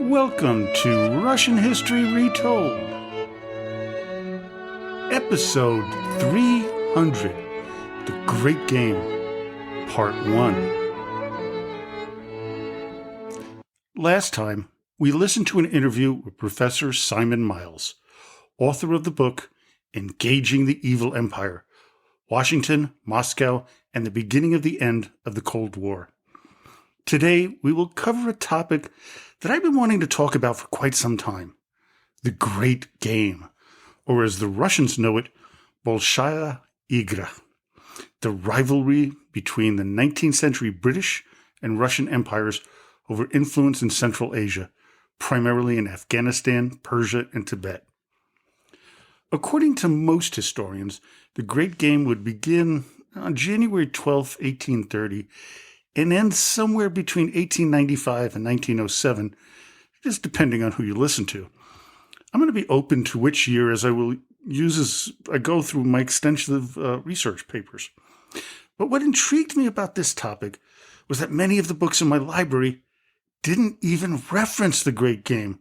Welcome to Russian History Retold, Episode 300, The Great Game, Part 1. Last time, we listened to an interview with Professor Simon Miles, author of the book Engaging the Evil Empire, Washington, Moscow, and the Beginning of the End of the Cold War. Today, we will cover a topic that I've been wanting to talk about for quite some time, the Great Game, or as the Russians know it, Bolshaya Igra, the rivalry between the 19th century British and Russian empires over influence in Central Asia, primarily in Afghanistan, Persia, and Tibet. According to most historians, the Great Game would begin on January 12, 1830, and end somewhere between 1895 and 1907, just depending on who you listen to. I'm going to be open to which year as I will use as I go through my extensive research papers. But what intrigued me about this topic was that many of the books in my library didn't even reference the Great Game,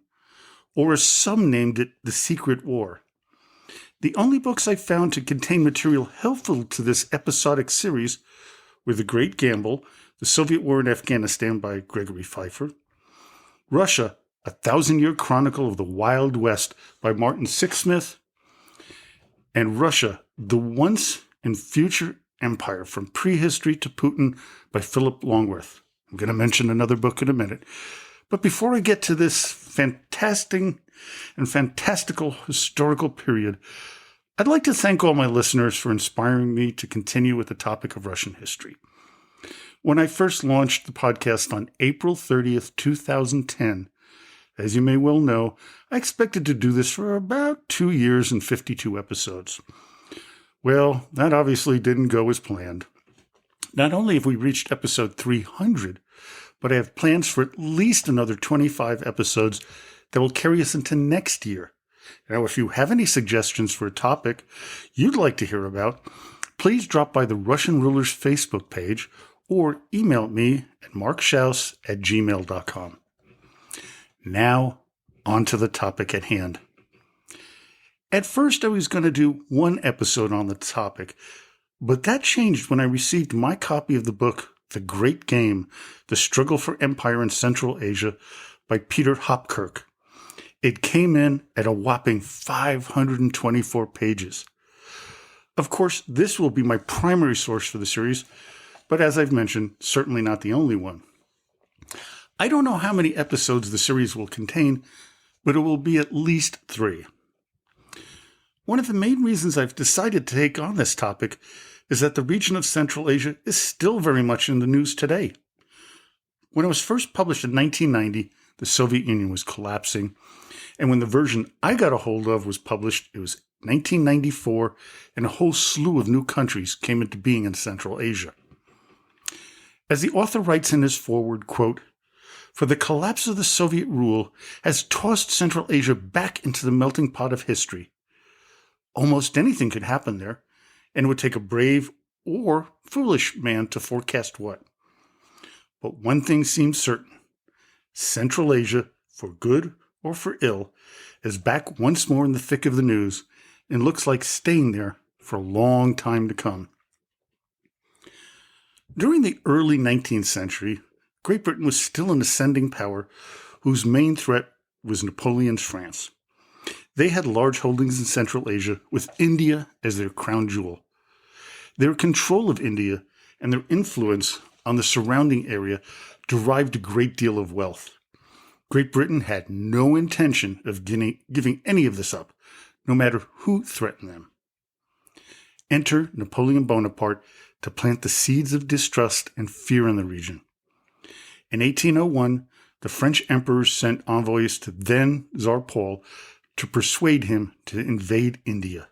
or as some named it, the Secret War. The only books I found to contain material helpful to this episodic series were The Great Gamble, The Soviet War in Afghanistan by Gregory Pfeiffer, Russia, A Thousand-Year Chronicle of the Wild West by Martin Sixsmith, and Russia, The Once and Future Empire from Prehistory to Putin by Philip Longworth. I'm going to mention another book in a minute. But before I get to this fantastical historical period, I'd like to thank all my listeners for inspiring me to continue with the topic of Russian history. When I first launched the podcast on April 30th, 2010, as you may well know, I expected to do this for about 2 years and 52 episodes. Well, that obviously didn't go as planned. Not only have we reached episode 300, but I have plans for at least another 25 episodes that will carry us into next year. Now, if you have any suggestions for a topic you'd like to hear about, please drop by the Russian Rulers Facebook page or email me at markschaus@gmail.com. Now, on to the topic at hand. At first, I was going to do one episode on the topic, but that changed when I received my copy of the book, The Great Game, The Struggle for Empire in Central Asia by Peter Hopkirk. It came in at a whopping 524 pages. Of course, this will be my primary source for the series, but as I've mentioned, certainly not the only one. I don't know how many episodes the series will contain, but it will be at least 3. One of the main reasons I've decided to take on this topic is that the region of Central Asia is still very much in the news today. When it was first published in 1990, the Soviet Union was collapsing, and when the version I got a hold of was published, it was 1994, and a whole slew of new countries came into being in Central Asia. As the author writes in his foreword, quote, "For the collapse of the Soviet rule has tossed Central Asia back into the melting pot of history. Almost anything could happen there, and it would take a brave or foolish man to forecast what. But one thing seems certain. Central Asia, for good or for ill, is back once more in the thick of the news and looks like staying there for a long time to come." During the early 19th century, Great Britain was still an ascending power whose main threat was Napoleon's France. They had large holdings in Central Asia, with India as their crown jewel. Their control of India and their influence on the surrounding area derived a great deal of wealth. Great Britain had no intention of giving any of this up, no matter who threatened them. Enter Napoleon Bonaparte to plant the seeds of distrust and fear in the region. In 1801, the French emperor sent envoys to then Tsar Paul to persuade him to invade India.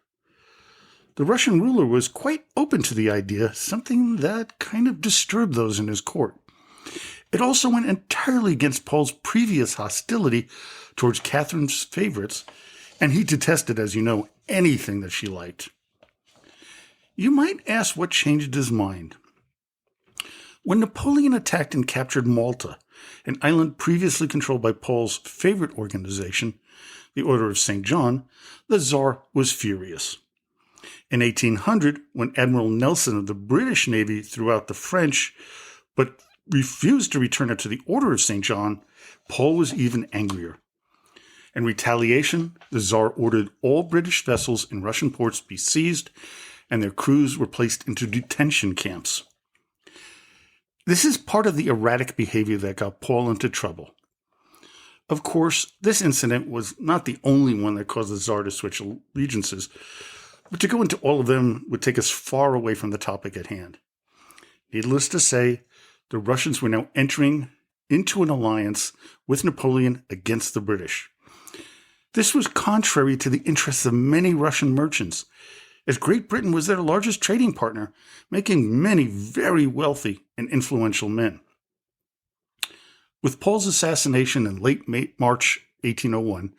The Russian ruler was quite open to the idea, something that kind of disturbed those in his court. It also went entirely against Paul's previous hostility towards Catherine's favorites, and he detested, as you know, anything that she liked. You might ask what changed his mind. When Napoleon attacked and captured Malta an island previously controlled by Paul's favorite organization, the Order of St. John, the Tsar was furious. In 1800, when Admiral Nelson of the British Navy threw out the French, but refused to return it to the Order of St. John, Paul was even angrier. In retaliation, the Tsar ordered all British vessels in Russian ports be seized, and their crews were placed into detention camps. This is part of the erratic behavior that got Paul into trouble. Of course, this incident was not the only one that caused the Tsar to switch allegiances, but to go into all of them would take us far away from the topic at hand. Needless to say, the Russians were now entering into an alliance with Napoleon against the British. This was contrary to the interests of many Russian merchants, as Great Britain was their largest trading partner, making many very wealthy and influential men. With Paul's assassination in late March 1801,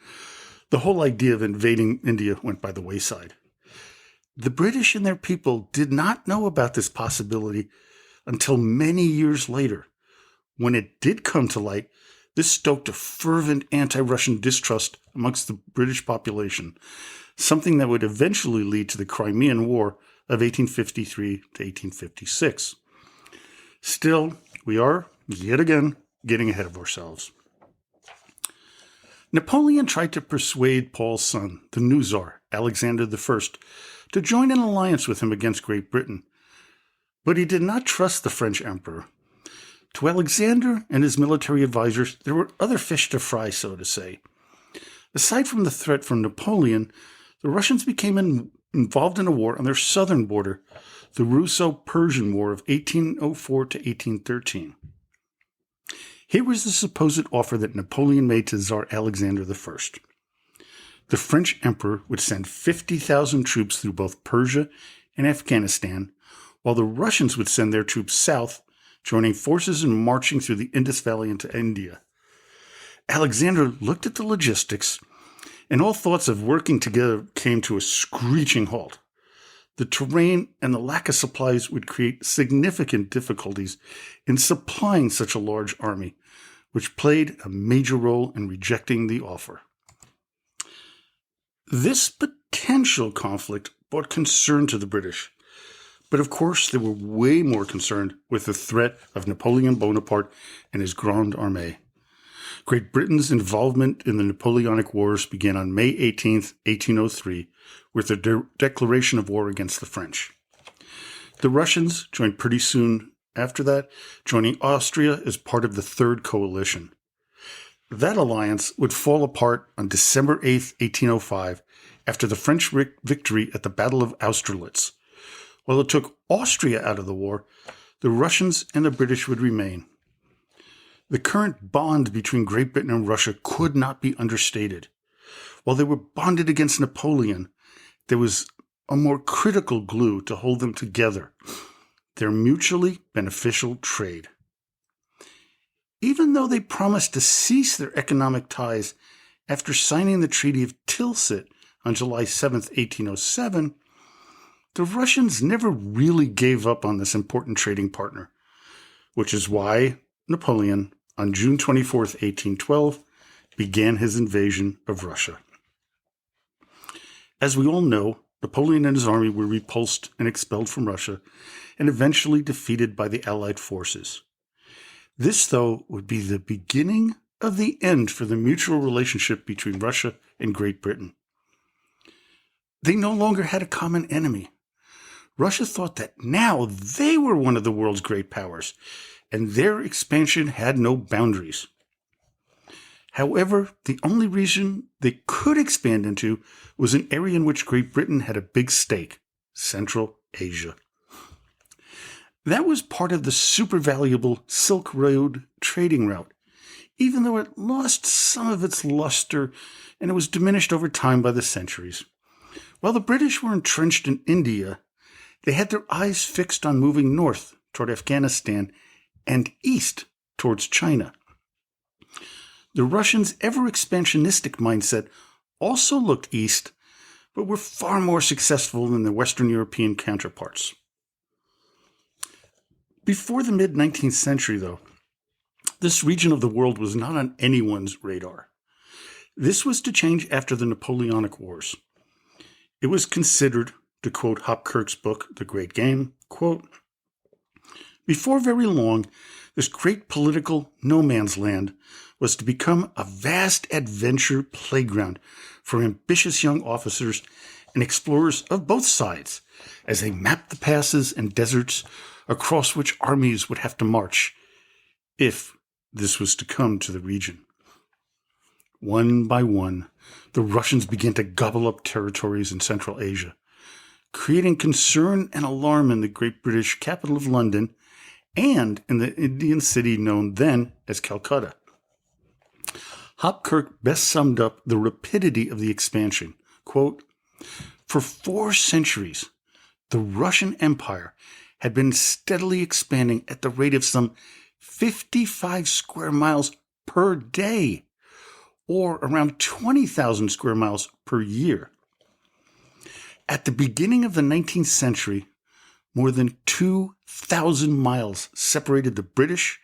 the whole idea of invading India went by the wayside. The British and their people did not know about this possibility until many years later. When it did come to light, this stoked a fervent anti-Russian distrust amongst the British population, something that would eventually lead to the Crimean War of 1853 to 1856. Still, we are, yet again, getting ahead of ourselves. Napoleon tried to persuade Paul's son, the new Tsar, Alexander I, to join an alliance with him against Great Britain, but he did not trust the French emperor. To Alexander and his military advisors, there were other fish to fry, so to say. Aside from the threat from Napoleon, the Russians became involved in a war on their southern border, the Russo-Persian War of 1804 to 1813. Here was the supposed offer that Napoleon made to Tsar Alexander I. The French emperor would send 50,000 troops through both Persia and Afghanistan, while the Russians would send their troops south, joining forces and marching through the Indus Valley into India. Alexander looked at the logistics, and all thoughts of working together came to a screeching halt. The terrain and the lack of supplies would create significant difficulties in supplying such a large army, which played a major role in rejecting the offer. This potential conflict brought concern to the British, but of course they were way more concerned with the threat of Napoleon Bonaparte and his Grande Armée. Great Britain's involvement in the Napoleonic Wars began on May 18, 1803, with the declaration of war against the French. The Russians joined pretty soon after that, joining Austria as part of the Third Coalition. That alliance would fall apart on December 8, 1805, after the French victory at the Battle of Austerlitz. While it took Austria out of the war, the Russians and the British would remain. The current bond between Great Britain and Russia could not be understated. While they were bonded against Napoleon, there was a more critical glue to hold them together: their mutually beneficial trade. Even though they promised to cease their economic ties after signing the Treaty of Tilsit on July 7, 1807, the Russians never really gave up on this important trading partner, which is why Napoleon, on June 24, 1812, began his invasion of Russia. As we all know, Napoleon and his army were repulsed and expelled from Russia and eventually defeated by the Allied forces. This, though, would be the beginning of the end for the mutual relationship between Russia and Great Britain. They no longer had a common enemy. Russia thought that now they were one of the world's great powers, and their expansion had no boundaries. However, the only region they could expand into was an area in which Great Britain had a big stake: Central Asia. That was part of the super valuable Silk Road trading route, even though it lost some of its luster and it was diminished over time by the centuries. While the British were entrenched in India, they had their eyes fixed on moving north toward Afghanistan and east towards China. The Russians' ever-expansionistic mindset also looked east, but were far more successful than their Western European counterparts. Before the mid-19th century, though, This region of the world was not on anyone's radar. This was to change after the Napoleonic Wars. It was considered, to quote Hopkirk's book, The Great Game, quote, "Before very long, this great political no man's land was to become a vast adventure playground for ambitious young officers and explorers of both sides as they mapped the passes and deserts across which armies would have to march, if this was to come to the region. One by one, the Russians began to gobble up territories in Central Asia, creating concern and alarm in the great British capital of London and in the Indian city known then as Calcutta. Hopkirk best summed up the rapidity of the expansion. Quote, "For 4 centuries, the Russian Empire had been steadily expanding at the rate of some 55 square miles per day, or around 20,000 square miles per year. At the beginning of the 19th century, more than 2,000 miles separated the British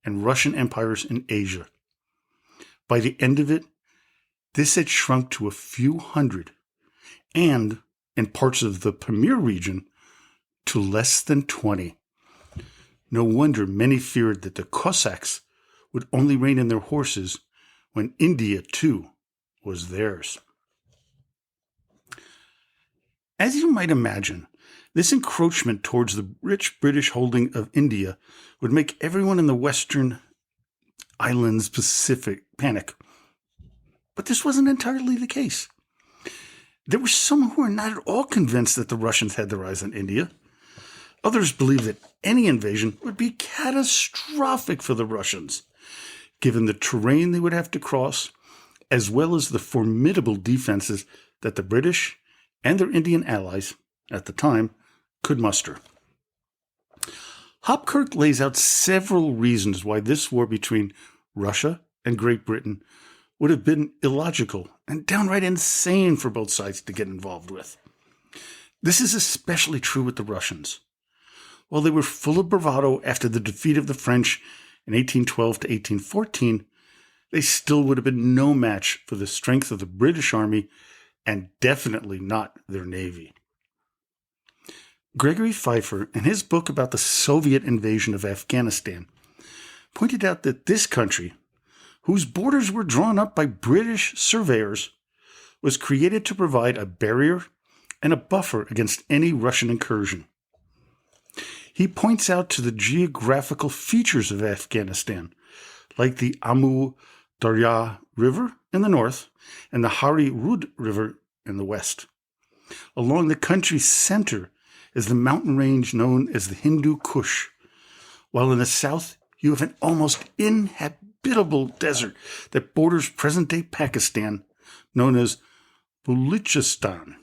and Russian empires in Asia. By the end of it, this had shrunk to a few hundred, and, in parts of the Pamir region, to less than 20. No wonder many feared that the Cossacks would only rein in their horses when India, too, was theirs." As you might imagine, this encroachment towards the rich British holding of India would make everyone in the Western Islands Pacific panic. But this wasn't entirely the case. There were some who were not at all convinced that the Russians had their eyes on India. Others believed that any invasion would be catastrophic for the Russians, given the terrain they would have to cross, as well as the formidable defenses that the British and their Indian allies, at the time, could muster. Hopkirk lays out several reasons why this war between Russia and Great Britain would have been illogical and downright insane for both sides to get involved with. This is especially true with the Russians. While they were full of bravado after the defeat of the French in 1812 to 1814, they still would have been no match for the strength of the British Army and definitely not their Navy. Gregory Pfeiffer, in his book about the Soviet invasion of Afghanistan, pointed out that this country, whose borders were drawn up by British surveyors, was created to provide a barrier and a buffer against any Russian incursion. He points out to the geographical features of Afghanistan, like the Amu Darya River in the north and the Hari Rud River in the west. Along the country's center is the mountain range known as the Hindu Kush, while in the south you have an almost inhabitable desert that borders present-day Pakistan, known as Baluchistan.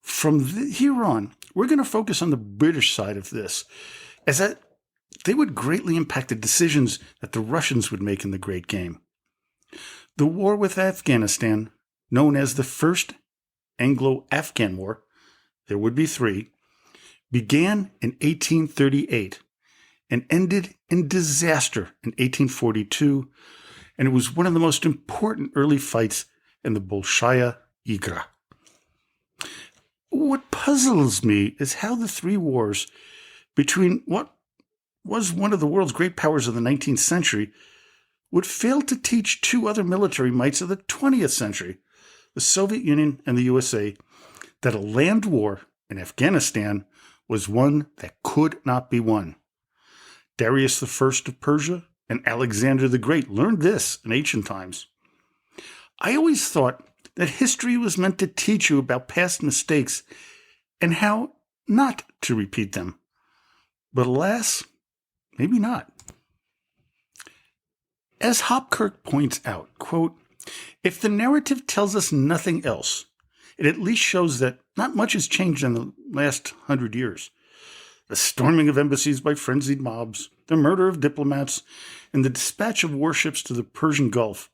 From here on, we're going to focus on the British side of this, as that they would greatly impact the decisions that the Russians would make in the Great Game. The war with Afghanistan, known as the First Anglo-Afghan War, there would be 3, began in 1838 and ended in disaster in 1842, and it was one of the most important early fights in the Bolshaya Igra. What puzzles me is how the 3 wars between what was one of the world's great powers of the 19th century would fail to teach 2 other military mights of the 20th century, the Soviet Union and the USA, that a land war in Afghanistan was one that could not be won. Darius I of Persia and Alexander the Great learned this in ancient times. I always thought that history was meant to teach you about past mistakes and how not to repeat them. But alas, maybe not. As Hopkirk points out, quote, "If the narrative tells us nothing else, it at least shows that not much has changed in the last 100 years. The storming of embassies by frenzied mobs, the murder of diplomats, and the dispatch of warships to the Persian Gulf,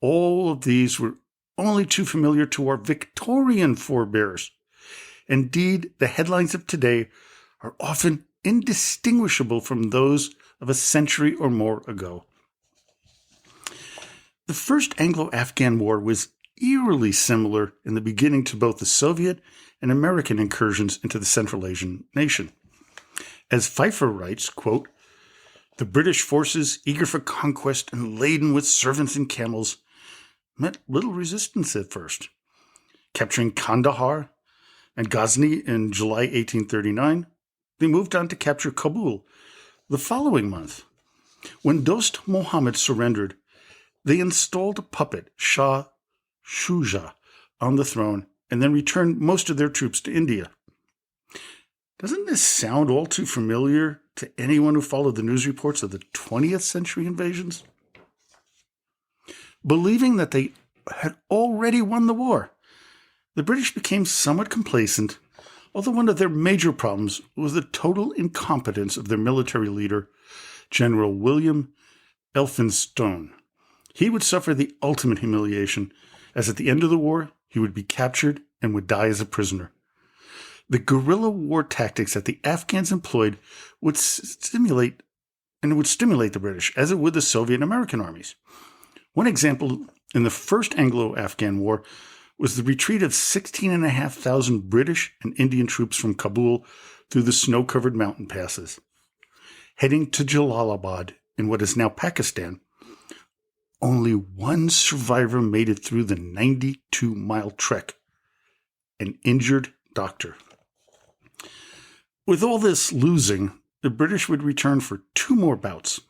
all of these were only too familiar to our Victorian forebears. Indeed, the headlines of today are often indistinguishable from those of a century or more ago. The First Anglo-Afghan War was eerily similar in the beginning to both the Soviet and American incursions into the Central Asian nation. As Pfeiffer writes, quote, "The British forces, eager for conquest and laden with servants and camels, met little resistance at first. Capturing Kandahar and Ghazni in July 1839, they moved on to capture Kabul the following month. When Dost Muhammad surrendered, they installed a puppet, Shah Shuja, on the throne and then returned most of their troops to India." Doesn't this sound all too familiar to anyone who followed the news reports of the 20th century invasions? Believing that they had already won the war, the British became somewhat complacent, although one of their major problems was the total incompetence of their military leader, General William Elphinstone. He would suffer the ultimate humiliation, as at the end of the war, he would be captured and would die as a prisoner. The guerrilla war tactics that the Afghans employed would stimulate the British, as it would the Soviet and American armies. One example in the First Anglo-Afghan War was the retreat of 16,500 British and Indian troops from Kabul through the snow-covered mountain passes. Heading to Jalalabad in what is now Pakistan, only one survivor made it through the 92-mile trek, an injured doctor. With all this losing, the British would return for 2 more bouts,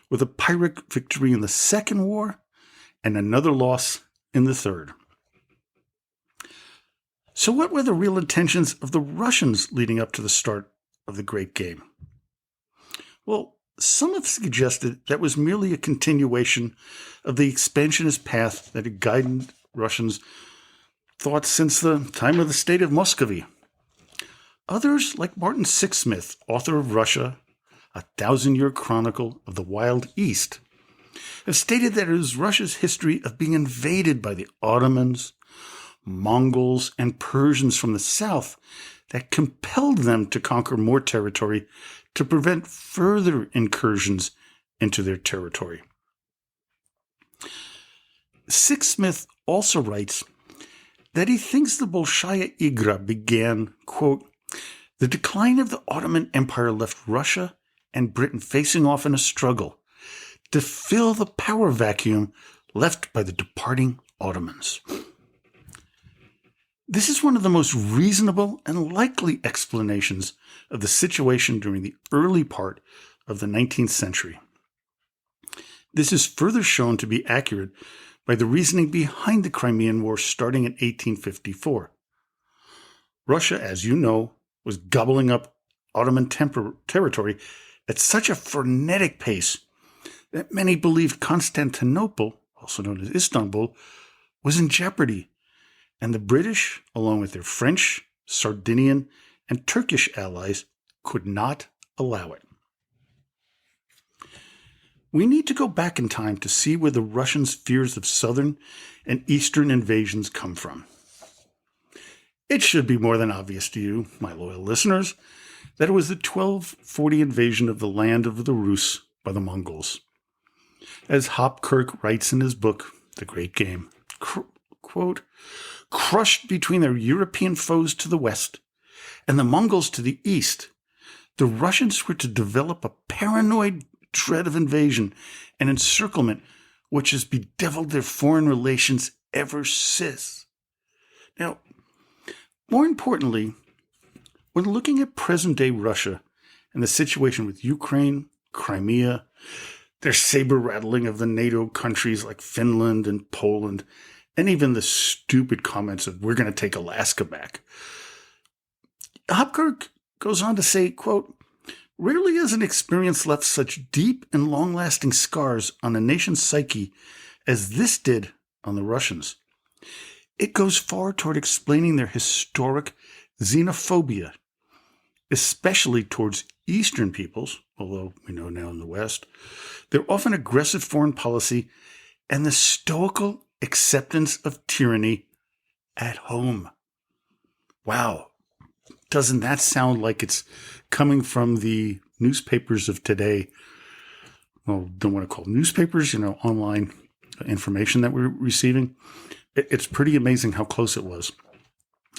with a Pyrrhic victory in the Second War and another loss in the Third. So what were the real intentions of the Russians leading up to the start of the Great Game? Well, some have suggested that was merely a continuation of the expansionist path that had guided Russians' thoughts since the time of the state of Muscovy. Others, like Martin Sixsmith, author of Russia, A 1,000-Year Chronicle of the Wild East, have stated that it was Russia's history of being invaded by the Ottomans, Mongols, and Persians from the south that compelled them to conquer more territory to prevent further incursions into their territory. Sixsmith also writes that he thinks the Bolshaya Igra began, quote, "The decline of the Ottoman Empire left Russia and Britain facing off in a struggle to fill the power vacuum left by the departing Ottomans." This is one of the most reasonable and likely explanations of the situation during the early part of the 19th century. This is further shown to be accurate by the reasoning behind the Crimean War starting in 1854. Russia, as you know, was gobbling up Ottoman territory at such a frenetic pace that many believed Constantinople, also known as Istanbul, was in jeopardy, and the British, along with their French, Sardinian, and Turkish allies, could not allow it. We need to go back in time to see where the Russians' fears of southern and eastern invasions come from. It should be more than obvious to you, my loyal listeners, that it was the 1240 invasion of the land of the Rus by the Mongols. As Hopkirk writes in his book, The Great Game, quote, "Crushed between their European foes to the west and the Mongols to the east, the Russians were to develop a paranoid dread of invasion and encirclement which has bedeviled their foreign relations ever since." Now, more importantly, when looking at present-day Russia and the situation with Ukraine, Crimea, their saber-rattling of the NATO countries like Finland and Poland, and even the stupid comments of "we're going to take Alaska back," Hopkirk goes on to say, quote, "Rarely has an experience left such deep and long-lasting scars on a nation's psyche as this did on the Russians. It goes far toward explaining their historic xenophobia, especially towards Eastern peoples, although we know now in the West, their often aggressive foreign policy, and the stoical acceptance of tyranny at home." Wow. doesn't that sound like it's coming from the newspapers of today? Well, don't want to call newspapers, online information that we're receiving. It's pretty amazing how close it was.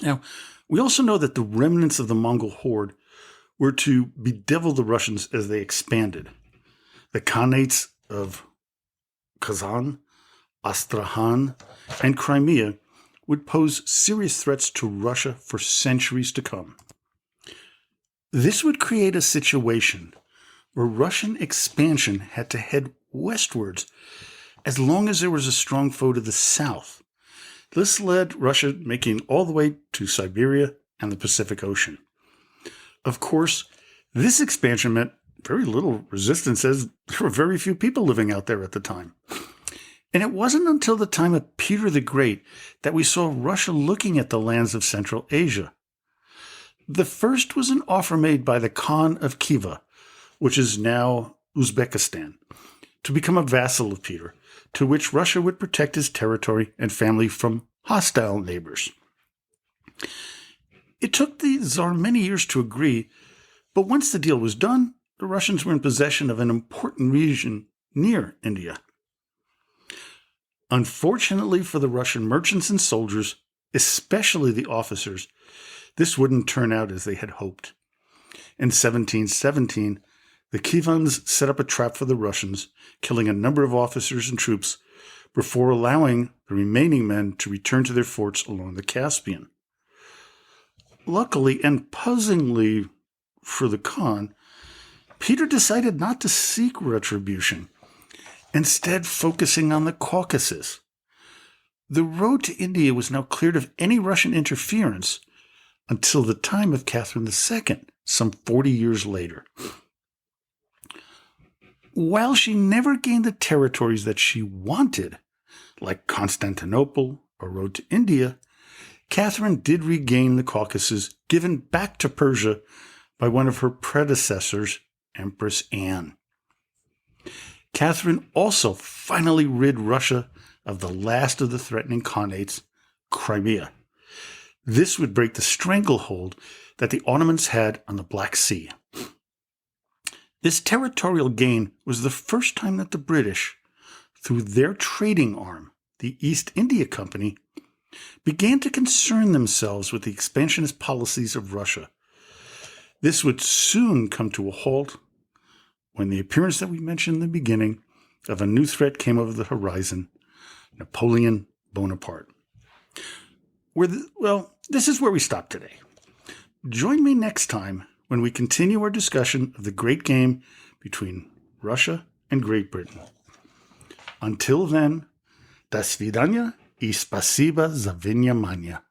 Now, we also know that the remnants of the Mongol horde were to bedevil the Russians as they expanded. The Khanates of Kazan, Astrakhan, and Crimea would pose serious threats to Russia for centuries to come. This would create a situation where Russian expansion had to head westwards as long as there was a strong foe to the south. This led Russia making all the way to Siberia and the Pacific Ocean. Of course, this expansion meant very little resistance, as there were very few people living out there at the time. And it wasn't until the time of Peter the Great that we saw Russia looking at the lands of Central Asia. The first was an offer made by the Khan of Khiva, which is now Uzbekistan, to become a vassal of Peter, to which Russia would protect his territory and family from hostile neighbors. It took the Tsar many years to agree, but once the deal was done, the Russians were in possession of an important region near India. Unfortunately for the Russian merchants and soldiers, especially the officers, this wouldn't turn out as they had hoped. In 1717, the Khivans set up a trap for the Russians, killing a number of officers and troops before allowing the remaining men to return to their forts along the Caspian. Luckily, and puzzlingly for the Khan, Peter decided not to seek retribution, instead focusing on the Caucasus. The road to India was now cleared of any Russian interference until the time of Catherine II, some 40 years later. While she never gained the territories that she wanted, like Constantinople or road to India, Catherine did regain the Caucasus, given back to Persia by one of her predecessors, Empress Anne. Catherine also finally rid Russia of the last of the threatening Khanates, Crimea. This would break the stranglehold that the Ottomans had on the Black Sea. This territorial gain was the first time that the British, through their trading arm, the East India Company, began to concern themselves with the expansionist policies of Russia. This would soon come to a halt when the appearance that we mentioned in the beginning of a new threat came over the horizon, Napoleon Bonaparte. This is where we stop today. Join me next time when we continue our discussion of the great game between Russia and Great Britain. Until then, до свидания и спасибо за внимание.